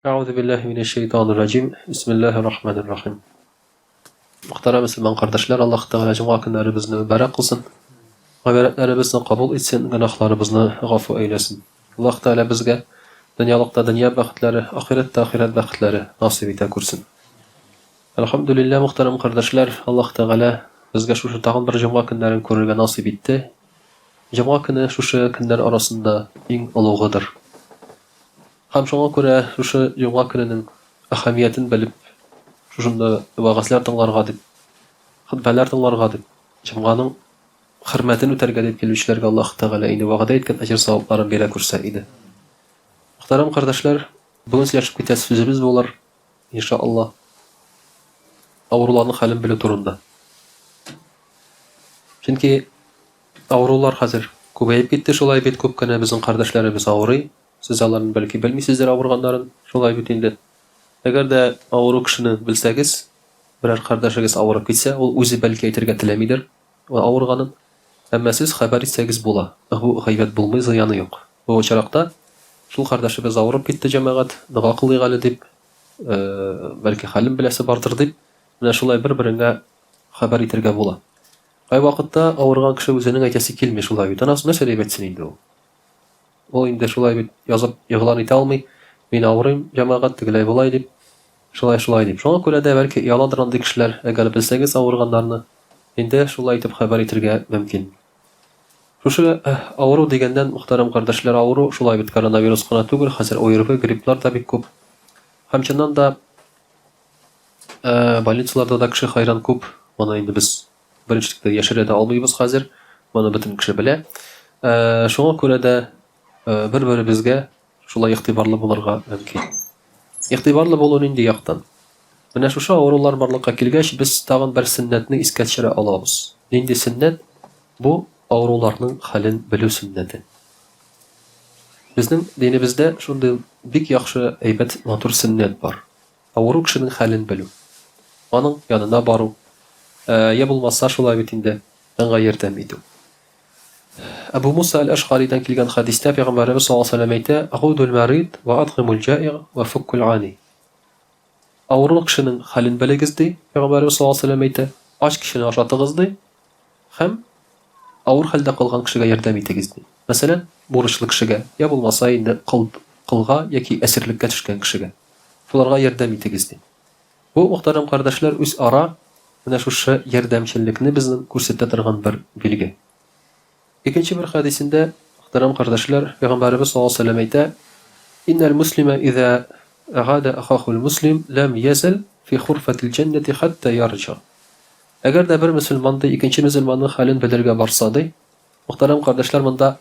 أعوذ بالله من الشيطان الرجيم. بسم الله الرحمن الرحيم. Muhterem Müslüman kardeşler, Allah Teala cuma günlerimizni mübarek kılsın. Ibadetlerimizni kabul etsin, günahlarımızı gafu eylesin. Allah Teala bizge dünyalıkta dünya bakıtları, ahirette ahiret bakıtları nasip ete kursun. Elhamdülillah muhterem kardeşler, Allah Teala bizge şu tağın bir cuma günlerini körürge nasip etti. Cuma günü şu günler arasında en ulugıdır. Hem şoňa görä şu ýoma güniniň ähemiýetini bilip, şuşunda wagazlar tыңlarga dip, hutbalar tыңlarga dip, jumganyň hürmetini öterge dip gelýärlerge Allah Teala indi wagada etken ajr sawaplaryny bere kursa idi. Muhtaram kardeşler, bugün sizlerle bir sözümüz bolar inşallah. Awrularyň halyn bile turunda. Çünki awrular hazır köpeýip gitdi, şolay bit köpkene biziň kardeşlerimiz awry. Siz alarını belki bilmeysizler awurganların şolay bitinde. Egerde awru kişini bilsegiz, birer kardeşigiz awurup gitse, ol özü belki aytyrga tilemidir. O awurganın, emma siz habar etsegiz bola. Bu gaýbet bolmay, ziyany ýok. Bu çarakta şol kardeşimiz awurup gitdi jemaat, duga kılýaly dip, belki halym bilesi bardyr dip, mene şolay bir-biriňe habar etdirge bola. Ay wagtda awurgan kişi özüniň aýtasy kelmеш şolay bit. Anasy näse diýip etsin indi o. O indi şolay bit ýazyp ýyglan ite almy, men awrym jemaat diýilýär bolay dip, şolay dip. Şoňa görä de belki ýalandyrandy kişiler eger bilsegiz awurganlaryny indi şolay diýip habar etirge mümkin. Şuşa awru degenden muhtaram kardeşler, awru şolay bit koronavirus gana tugul, hazır oýrupy, griplar da bik köp. Hamçyndan da больницаларда da kişi hayran köp. Mana indi biz birinçilikde ýaşyrada almaýbys hazır. Mana bütün kişi bile. Şoňa görä de bir-biri bizge şolay ýygtybarly bolarga mümkin. Ýygtybarly bolan indi ýakdan. Mene şu awrular barlykka kelgeç biz tagyn bir sünnetni isке düşire alabys. Indi sünnet bu awrularyň halyn bilүү sünneti. Bizning dinimizde şunday bik ýaxşy eýbet matur sünnet bar. Awru kişiniň halyn bilүү. Anyň ýanyna baru. Ya bolmasa şolay bitinde anga ýerdem edýär. Abu Musa al-Ashqari'den kelgen hadiste Peygamberimiz sallallahu aleyhi ve sellem aýtdy: "Aqudul marid we at'imul ja'i' we fukkul 'ani." Awruluk kişiniň halyn bilegizdi. Peygamberimiz sallallahu aleyhi ve sellem aýtdy: "Aç kişini aşatygızdy hem awur halda kılgan kişiге ýerdem etegizdi." Meselen, buruşly kişiге ya bolmasa indi kılga ýa-ki esirlikke düşken kişiге. Şolarga ýerdem etegizdi. Bu muhtaram kardeşler üs ara mene şu ýerdemçilikni bizning görsetde turgan bir bilgi. İkinci bir hadisinde muhtaram kardeşler Peygamberimiz sallallahu aleyhi ve sellem aýtdy: "İnnel muslime iza agada ahahul muslim lam yazal fi khurfatil cenneti hatta yarja." Eger de bir müslümandy ikinci müslümanyň halyn bilirge barsady, muhtaram kardeşler munda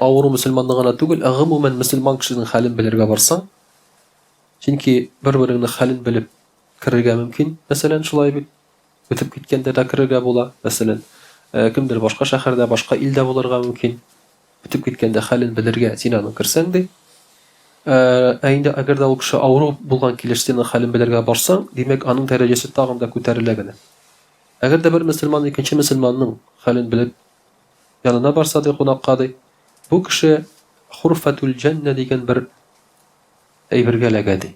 awru müslümanlygyna tugul, gymumän müslüman kişiniň halyn bilirge barsa, çünki bir-biriňi halyn bilip kirige mümkin. Meselen şolay bir ötüp gitkende de kirige bola. Meselen kimdir başka şäherde, başka ilde bolarga mümkin. Ötüp gitkende halyn bilirge sen anyň kirseňdi. Aýynda eger de ol kişi awru bolgan kilişdiň halyn bilirge barsaň, demek anyň derejesi tagym da köterilegene. Eger de bir müslüman ikinci müslümanyň halyn bilip ýanyna barsady, gonakady, bu kişi hurfatul cenne diýen bir eýbirge legedi.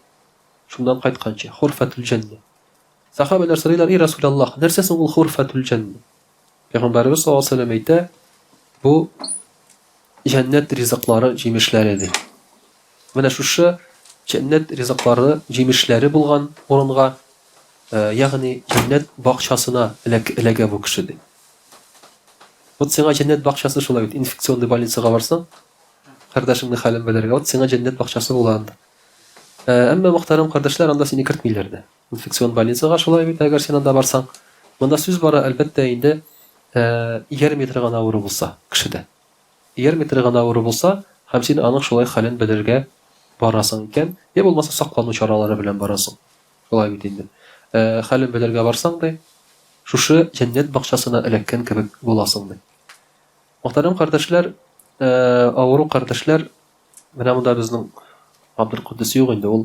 Şundan gaýtkança hurfatul cenne. Sahabeler soraýlar: "Ey Rasulullah, nersesin ol hurfatul cenne?" Peygamberimiz sallallahu aleyhi ve sellem aýtdy: "Bu cennet rizıkları, jemişleridir." Mene şu cennet rizıkları, jemişleri bulgan orunga, ýagny cennet bakçasyna elege bu kişidi. Ot seňa cennet bakçasy şolay bit, infeksionly больницага barsaň, kardeşiňni halyn bilirge, ot seňa cennet bakçasy bolandy. Emma muhtaram kardeşler, anda seni kirtmeýlerdi. Infeksion больницага şolay bit, eger sen anda barsaň, munda söz bara elbetde indi ýer metre gana awru bolsa kişide. Ýer metre gana awru bolsa, hem sen anyk şolay halyn bilirge barasaň eken, ýa bolmasa saklanуу çaralary bilen barasaň. Şolay bit indi. Halyn bilirge barsaň-da, şuşy cennet bakçasyna elekken kebek bolasyň. Muhtaram kardeşler, awru kardeşler, mene munda bizning Abdülkuddus ýok indi, ol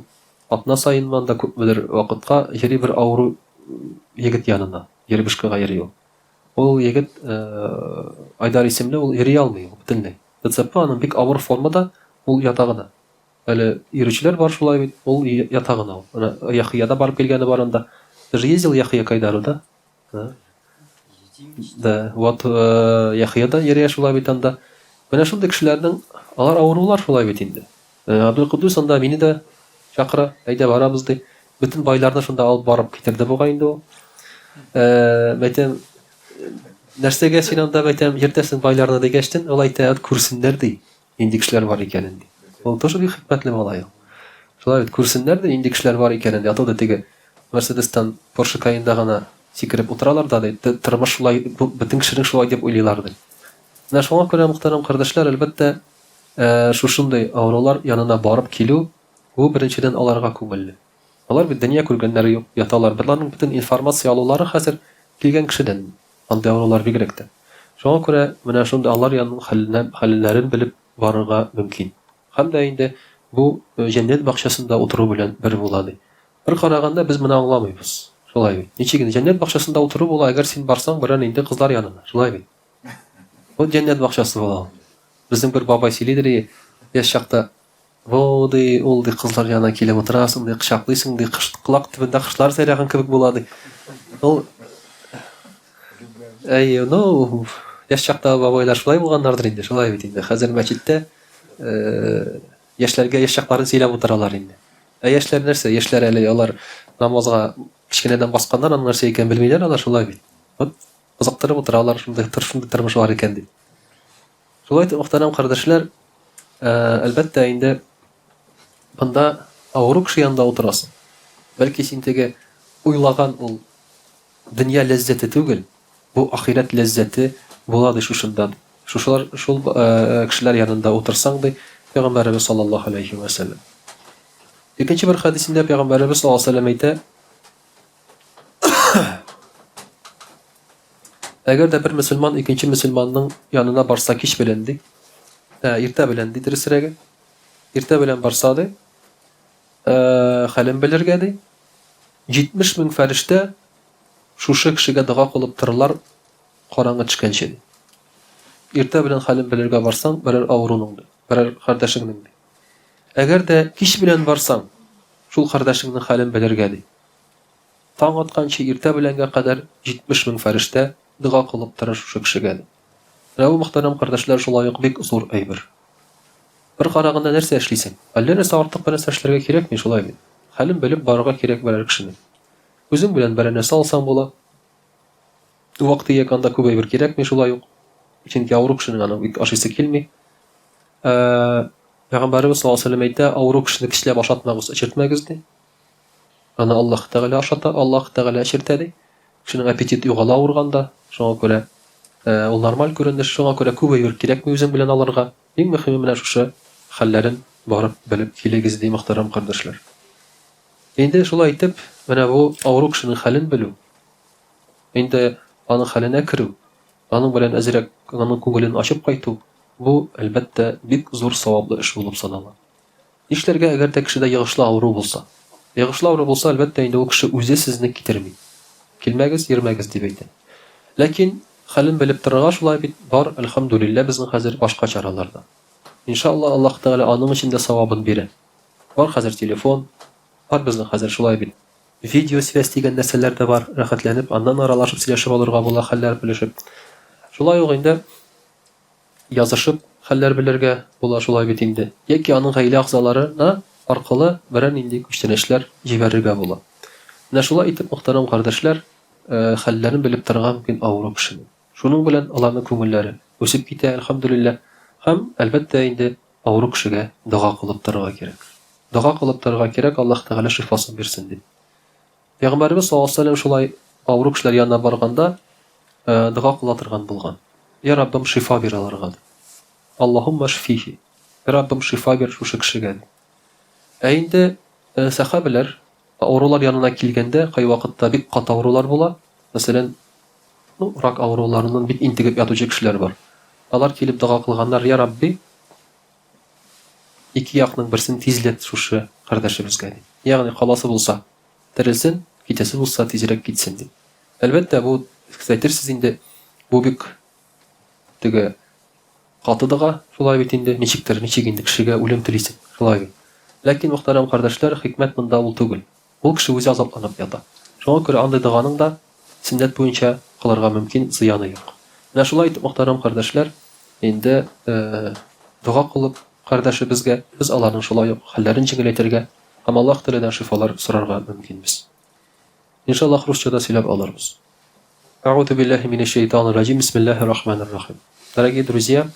atna saýynmanda köpmeler wagtga ýeri bir awru ýigit ýanyna, ýeri bişke gaýry ýok. Ol ýigit Aýdar isimli ol ýeri almaýar, butunlay. ДЦП аның бик авыр формада, ул ятагына. Әле йөрүчеләр бар шулай бит, ул ятагына. Ана Яхьяда барып килгәне бар анда. Ты же ездил Яхья Кайдару, да? Да, вот Яхьяда йөрә шулай бит анда. Менә шундый кешеләрнең алар авырулар шулай бит инде. Абдулкудус анда мине дә чакыра, әйдә барабыз ди. Бөтен байларны шунда алып барып китерде буга инде ул. Мәйтәм нәрсәгә син анда мәйтәм йөртәсең байларны дигәчтен, ул әйтә, күрсеннәр ди. Инде кешеләр бар икәнен ди. Ул тоже бик хикмәтле бала ул. Шулай бит күрсеннәр ди, инде кешеләр бар икәнен ди. Атуда теге Мерседестан Porsche Cayеннда гына сикереп утыралар да ди. Тормыш шулай, бөтен кешенең шулай дип уйлыйлар ди. Менә шуңа күрә мөхтәрәм кардәшләр, әлбәттә, шушындай авырулар янына барып килү, бу беренчедән аларга күңелле. Алар бит дөнья күргәннәре юк, яталар. Буларның бөтен информация алулары хәзер килгән кешедән. Анда авырулар бигрәк тә. Шуңа күрә менә шунда алар янының хәлләрен белеп барырга мөмкин. Һәм дә инде бу җәннәт бакчасында утыру белән бер була ди. Бер караганда без моны аңламыйбыз. Шулай бит. Ничек инде җәннәт бакчасында утыру була, әгәр син барсаң, берәр инде кызлар янына. Шулай бит. Бу җәннәт бакчасы була. Безнең бер бабай сөйлидер, яшь чакта, "Во ди, ул ди кызлар янына килеп утырасың, ди, кычаклыйсың, ди, кылак төбендә кышлар сайраган кебек була ди." Ул ну, яшь чакта бабайлар шулай булганнардыр инде, шулай бит инде. Хәзер мәчеттә яшьләргә яшь чакларын сөйләп утыралар инде. Яшьләр нәрсә? Яшьләр әле алар намазга кичкенәдән басканнар, аның нәрсә икән белмиләр, алар шулай бит. Вот кызыктырып утыралар, шундай тормыш бар икән дип. Шулай итеп, мөхтәрәм кардәшләр, әлбәттә инде бында авыру кеше янында утырасың. Бәлки син теге уйлаган ул дөнья ләззәте түгел, бу ахират ләззәте була ди шушында. Шушылар шул кешеләр янында утырсаң ди, Пәйгамбәрбез саллаллаһу алейхи ва саллям. Икенче бер хадисендә Пәйгамбәрбез саллаллаһу алейхи ва саллям әйтә: Әгәр дә бер мөселман икенче мөселманның янына барса кич белән ди, иртә белән ди дөресрәге, иртә белән барса ди, хәлен белергә ди, 70 мең фәрештә шушы кешегә дуга кылып торырлар караңгы төшкәнче ди. Иртә белән хәлен белергә барсаң, берәр авыруның ди, берәр кардәшеңнең ди. Әгәр дә кич белән барсаң, шул кардәшеңнең хәлен белергә ди. Таң атканчы иртә беләнгә кадәр 70 мең фәрештә дуга кылып торыр шушы кешегә ди. Бу мөхтәрәм кардәшләр, шулай ук бик зур әйбер. Бер караганда нәрсә эшлисең? Әллә нәрсә артык бер нәрсә эшләргә кирәкми, шулай бит. Хәлен белеп барырга кирәк берәр кешенең. Үзең белән берәр нәрсә алсаң була. Вакыты якында күп әйбер кирәкми, шулай ук. Чөнки авыру кешенең аны бик ашыйсы килми. Пәйгамбәрбез саллаллаһу алейхи ва саллям әйтә: "Авыру кешене кичләп ашатмагыз, эчертмәгез" ди. Аны Аллаһ Тәгалә ашата, Аллаһ Тәгалә эчертә ди. Кешенең аппетиты югала авырганда, шуңа күрә ул нормаль күренеш, шуңа күрә күп әйбер кирәкми үзең белән алырга. Иң мөһиме менә шушы хәлләрен барып белеп килегез ди, мөхтәрәм кардәшләр. Инде шулай итеп, менә бу авыру кешенең хәлен белү, инде аның хәленә керү, аның белән әзрәк аның күңелен ачып кайту, бу әлбәттә бик зур саваплы эш булып санала. Нишләргә, әгәр дә кешедә йогышлы авыру булса? Йогышлы авыру булса, әлбәттә инде ул кеше үзе сезне китерми. Килмәгез, йөрмәгез дип әйтә. Ләкин хәлен белеп торырга шулай бит бар, әлхәмдүлиллә, безнең хәзер башка чараларда. Иншалла, Аллаһ Тәгалә аның өчен дә савабын бирә. Бар хәзер телефон, бар безнең хәзер шулай бит. Видео связь дигән нәрсәләр дә бар, рәхәтләнеп, аннан аралашып сөйләшеп алырга була, хәлләр белешеп. Шулай ук инде язышып хәлләр белергә була, шулай бит инде. Яки аның гаилә агзаларына аркылы берәр нинди күчтәнешләр җибәрергә була. Менә шулай итеп, мөхтәрәм кардәшләр, хәлләрен белеп торырга мөмкин авыру кешенең. Шуның белән аларның күңелләре үсеп китә, әлхәмдүлиллә. Һәм әлбәттә инде авыру кешегә дуга кылып торырга кирәк. Дуга кылып торырга кирәк, Аллаһ Тәгалә шифасын бирсен дип. Пәйгамбәрбез саллаллаһу алейхи ва саллям шулай авыру кешеләр янына барганда дуга кыла торган булган. Я Раббым, шифа бир аларга. Аллаһумма шфихи. Раббым, шифа бир шушы кешегә. Инде сахабалар авырулар янына килгәндә, кай вакытта бик каты авырулар була. Мәсәлән, рак авыруларыннан бик интегеп ятучы кешеләр бар. Алар килеп дуга кылганнар: "Я Рабби, ике якның берсен тизләт шушы кардәшебезгә." Ягъни каласы булса терелсен, китәсе булса тизрәк китсен дип. Әлбәттә, бу әйтерсез инде бу бик теге катыдыга шулай бит инде ничек инде кешегә үлем телисең шулай бит. Ләкин мөхтәрәм кардәшләр, хикмәт монда ул түгел. Ул кеше үзе азапланып ята. Шуңа күрә андый дуганың да сөннәт буенча кылырга мөмкин, зыяны юк. Менә шулай итеп, мөхтәрәм кардәшләр, инде дуга кылып кардәшебезгә без аларның шулай ук хәлләрен җиңеләйтергә һәм Аллаһ Тәгаләдән шифалар сорарга мөмкинбез. Иншаллаһ русчада сөйләп алырбыз. Аъузу биллаһи минаш шайтанир раҗим. Бисмиллаһир рахманир рахим. Дорогие друзья,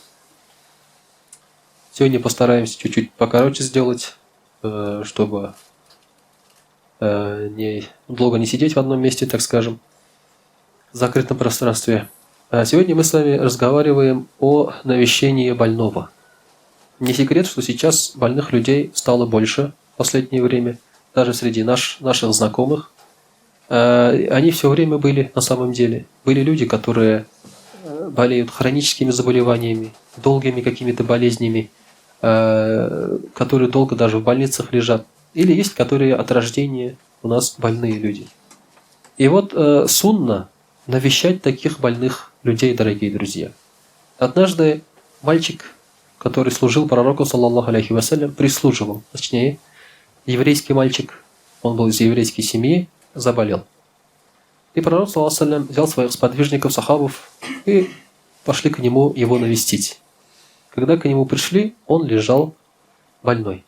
сегодня постараемся чуть-чуть покороче сделать, чтобы долго не сидеть в одном месте, так скажем, в закрытом пространстве. Сегодня мы с вами разговариваем о навещении больного. Не секрет, что сейчас больных людей стало больше в последнее время, даже среди наших знакомых. Они все время были на самом деле. Были люди, которые болеют хроническими заболеваниями, долгими какими-то болезнями, которые долго даже в больницах лежат. Или есть, которые от рождения у нас больные люди. И вот сунна навещать таких больных людей, дорогие друзья. Однажды мальчик, который служил пророку, саллаллаху алейхи вассалям, прислуживал, точнее, еврейский мальчик, он был из еврейской семьи, заболел. И пророк, саллаллаху алейхи вассалям, взял своих сподвижников, сахабов, и пошли к нему его навестить. Когда к нему пришли, он лежал больной.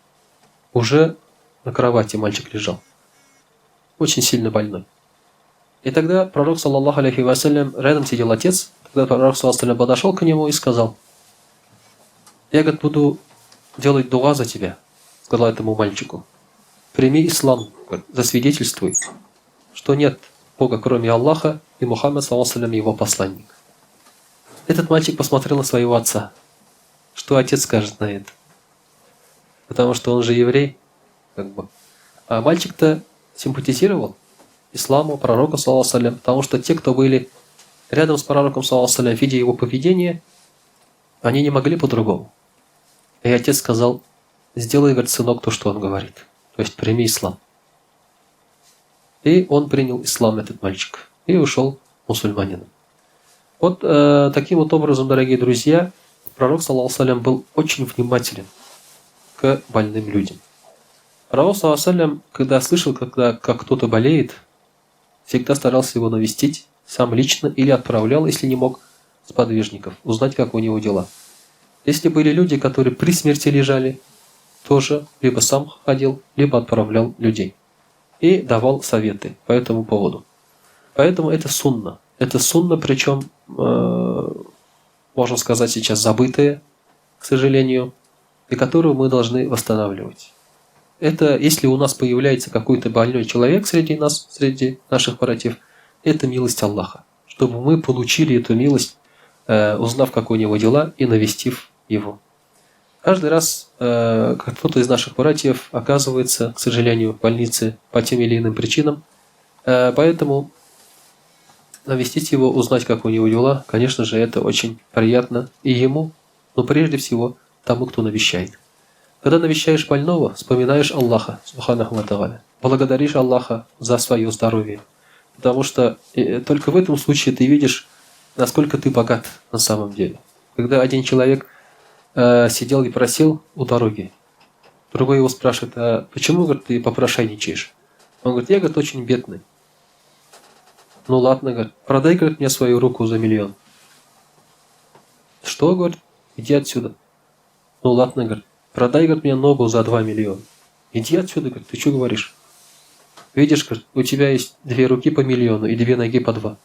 Уже на кровати мальчик лежал. Очень сильно больной. И тогда пророк, саллаллаху алейхи вассалям, рядом сидел отец. Тогда пророк, саллаллаху алейхи вассалям, подошел к нему и сказал: «Я, говорит, буду делать дуа за тебя», сказал этому мальчику. «Прими ислам, говорит, засвидетельствуй, что нет Бога, кроме Аллаха, и Мухаммад, саллаллаху алейхи вассалям, его посланник». Этот мальчик посмотрел на своего отца. Что отец скажет на это? Потому что он же еврей, как бы. А мальчик-то симпатизировал исламу, пророку, саллаллаху алейхи вассалям, потому что те, кто были рядом с пророком, саллаллаху алейхи вассалям, видя его поведение, они не могли по-другому. И отец сказал: «Сделай, говорит, сынок, то, что он говорит. То есть прими ислам». И он принял ислам, этот мальчик, и ушел мусульманином. Вот таким вот образом, дорогие друзья, пророк, саллаллаху алейхи вассалям, был очень внимателен к больным людям. Пророк, саллаллаху алейхи вассалям, когда слышал, как кто-то болеет, всегда старался его навестить сам лично или отправлял, если не мог, сподвижников, узнать, как у него дела. Если были люди, которые при смерти лежали, тоже либо сам ходил, либо отправлял людей и давал советы по этому поводу. Поэтому это сунна. Это сунна, причем, можно сказать, сейчас забытая, к сожалению, и которую мы должны восстанавливать. Это, если у нас появляется какой-то больной человек среди нас, среди наших братьев, это милость Аллаха, чтобы мы получили эту милость, узнав, как у него дела, и навестив его. Каждый раз, как кто-то из наших братьев оказывается, к сожалению, в больнице по тем или иным причинам, поэтому навестить его, узнать, как у него дела, конечно же, это очень приятно и ему, но прежде всего тому, кто навещает. Когда навещаешь больного, вспоминаешь Аллаха, субханаху ва тааля, благодаришь Аллаха за свое здоровье, потому что только в этом случае ты видишь, насколько ты богат на самом деле. Когда один человек сидел и просил у дороги, другой его спрашивает: «А почему, говорит, ты попрошайничаешь?» Он говорит: «Я, говорит, очень бедный». «Ну ладно, говорит, продай, говорит, мне свою руку за 1 миллион». «Что?» говорит, «Иди отсюда». «Ну ладно, говорит, продай, говорит, мне ногу за 2 миллиона». «Иди отсюда», говорит, «ты что говоришь? Видишь, говорит, у тебя есть 2 руки по 1 миллиону и 2 ноги по 2.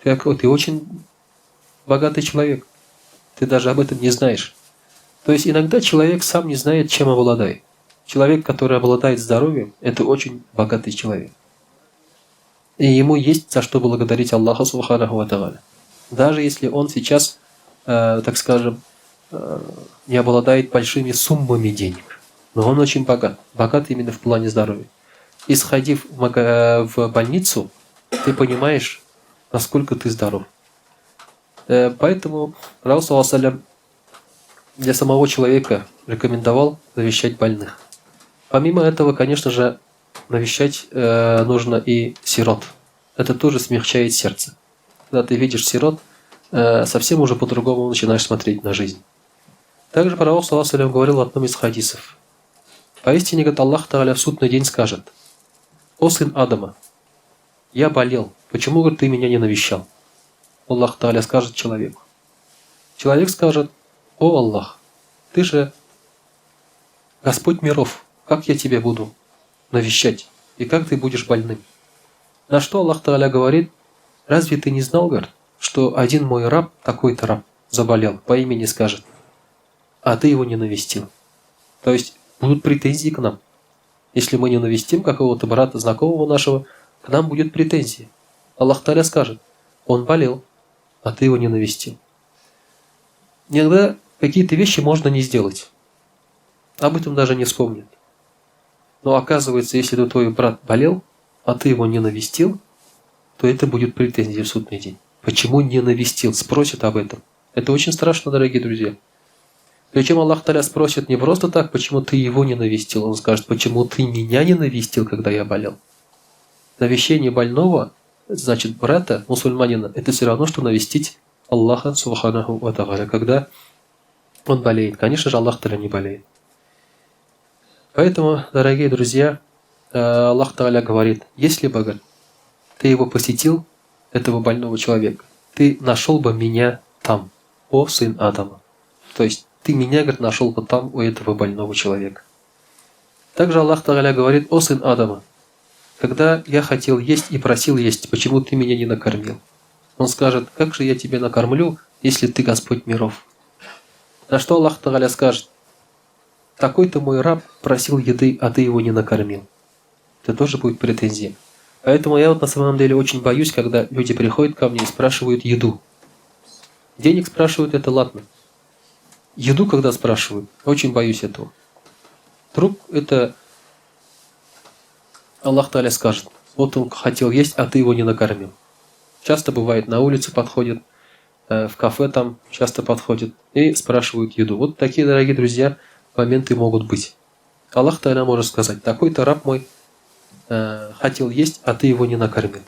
Ты очень богатый человек. Ты даже об этом не знаешь». То есть иногда человек сам не знает, чем обладает. Человек, который обладает здоровьем, это очень богатый человек. И ему есть за что благодарить Аллаха, субханаху ва тааля. Даже если он сейчас, так скажем, не обладает большими суммами денег, но он очень богат. Богат именно в плане здоровья. И сходив в больницу, ты понимаешь, насколько ты здоров. Поэтому пророк, саллаллаху алейхи вассалям, для самого человека рекомендовал навещать больных. Помимо этого, конечно же, навещать нужно и сирот. Это тоже смягчает сердце. Когда ты видишь сирот, совсем уже по-другому начинаешь смотреть на жизнь. Также пророк, саллаллаху алейхи ва саллям, говорил в одном из хадисов: поистине, говорит, Аллах Тааля в судный день скажет: «О сын Адама, я болел, почему, говорит, ты меня не навещал?» Аллах Тааля скажет человеку. Человек скажет: «О Аллах, ты же Господь миров, как я тебя буду навещать, и как ты будешь больным?» На что Аллах Тааля говорит: «Разве ты не знал, говорит, что один мой раб, такой-то раб, заболел, по имени скажет, а ты его не навестил?» То есть будут претензии к нам. Если мы не навестим какого-то брата, знакомого нашего, к нам будет претензии. Аллах Тааля скажет: он болел, а ты его не навестил. Иногда какие-то вещи можно не сделать. Об этом даже не вспомнят. Но оказывается, если твой брат болел, а ты его не навестил, то это будет претензия в судный день. Почему не навестил? Спросят об этом. Это очень страшно, дорогие друзья. Причем Аллах Тааля спросит не просто так, почему ты его не навестил. Он скажет: почему ты меня не навестил, когда я болел? Навещение больного, значит, брата, мусульманина, это все равно, что навестить Аллаха, субханаху ва тааля, когда он болеет. Конечно же, Аллах Тааля не болеет. Поэтому, дорогие друзья, Аллах Тааля говорит: если бы, говорит, ты его посетил, этого больного человека, ты нашел бы меня там, о сын Адама. То есть ты меня, говорит, нашел бы там, у этого больного человека. Также Аллах Тааля говорит: о сын Адама, когда я хотел есть и просил есть, почему ты меня не накормил? Он скажет: как же я тебя накормлю, если ты Господь миров? На что Аллах Тааля скажет: такой-то мой раб просил еды, а ты его не накормил. Это тоже будет претензия. Поэтому я вот на самом деле очень боюсь, когда люди приходят ко мне и спрашивают еду. Денег спрашивают, это ладно. Еду, когда спрашивают, очень боюсь этого. Вдруг это Аллах Тааля скажет: вот он хотел есть, а ты его не накормил. Часто бывает, на улице подходят, в кафе там часто подходят и спрашивают еду. Вот такие, дорогие друзья, моменты могут быть. Аллах Тааля может сказать: такой-то раб мой хотел есть, а ты его не накормил.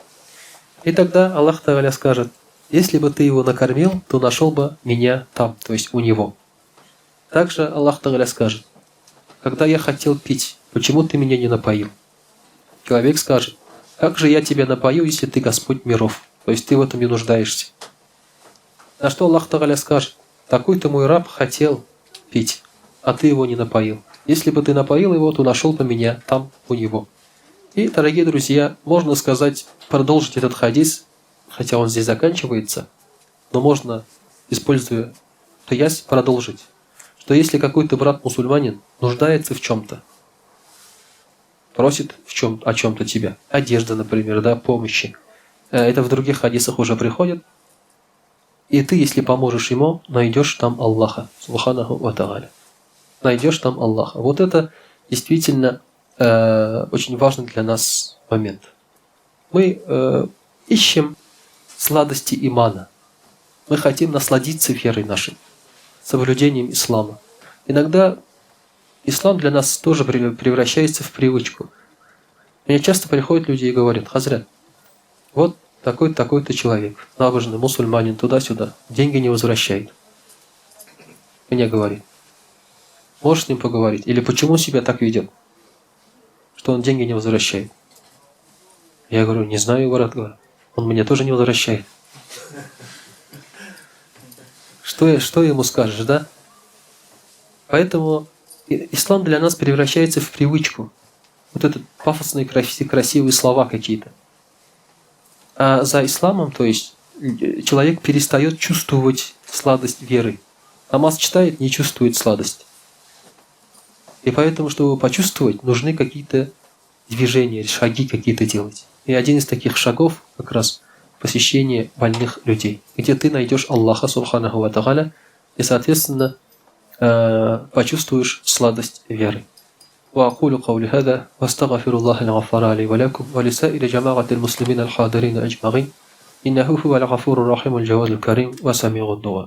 И тогда Аллах Тааля скажет: если бы ты его накормил, то нашел бы меня там, то есть у него. Также Аллах Тааля скажет: когда я хотел пить, почему ты меня не напоил? Человек скажет: как же я тебя напою, если ты Господь миров? То есть ты в этом не нуждаешься. На что Аллах Тааля скажет: такой-то мой раб хотел пить, а ты его не напоил. Если бы ты напоил его, то нашел бы меня там у него. И, дорогие друзья, можно сказать, продолжить этот хадис, хотя он здесь заканчивается, но можно, используя кияс, продолжить, что если какой-то брат-мусульманин нуждается в чем-то, просит о чем-то тебя, одежда, например, да, помощи, это в других хадисах уже приходит, и ты, если поможешь ему, найдешь там Аллаха, субханаху ва тааля. Найдешь там Аллаха. Вот это действительно очень важный для нас момент. Мы ищем сладости имана. Мы хотим насладиться верой нашей, соблюдением ислама. Иногда ислам для нас тоже превращается в привычку. Мне часто приходят люди и говорят: хазрат, вот такой-то человек, набожный, мусульманин, туда-сюда, деньги не возвращает. Мне говорит: можешь с ним поговорить? Или почему себя так ведет, что он деньги не возвращает? Я говорю: не знаю, брат, он мне тоже не возвращает. Что ему скажешь, да? Поэтому ислам для нас превращается в привычку. Вот это пафосные, красивые слова какие-то. А за исламом, то есть человек перестает чувствовать сладость веры. Намаз читает, не чувствует сладость. И поэтому, чтобы почувствовать, нужны какие-то движения, шаги какие-то делать. И один из таких шагов как раз посещение больных людей, где ты найдешь Аллаха, субханаху ва тааля, и, соответственно, почувствуешь сладость веры. وأقول قولي هذا وأستغفر الله الغفار لي ولكم ولسائر جماعة المسلمين الحاضرين أجمعين إنه هو الغفور الرحيم الجواد الكريم وسميع الدعاء.